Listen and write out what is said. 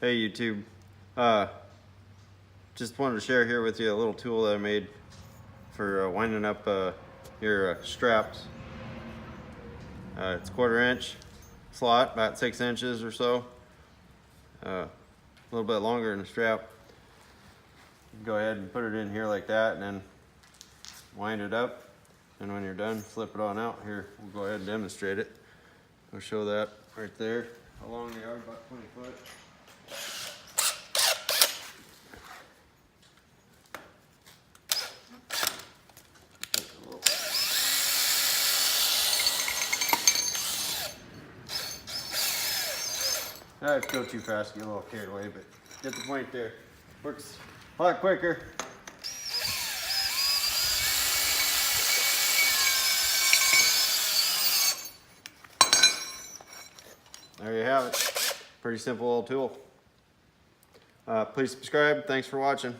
Hey YouTube, just wanted to share here with you a little tool that I made for winding up your straps. It's 1/4 inch slot, about 6 inches or so, a little bit longer than the strap. Go ahead and put it in here like that and then wind it up, and when you're done, flip it on out. Here, we'll go ahead and demonstrate it. I'll show that right there along the yard, about 20 foot. I'd go too fast, get a little carried away, but get the point there. Works a lot quicker. There you have it. Pretty simple little tool. Please subscribe. Thanks for watching.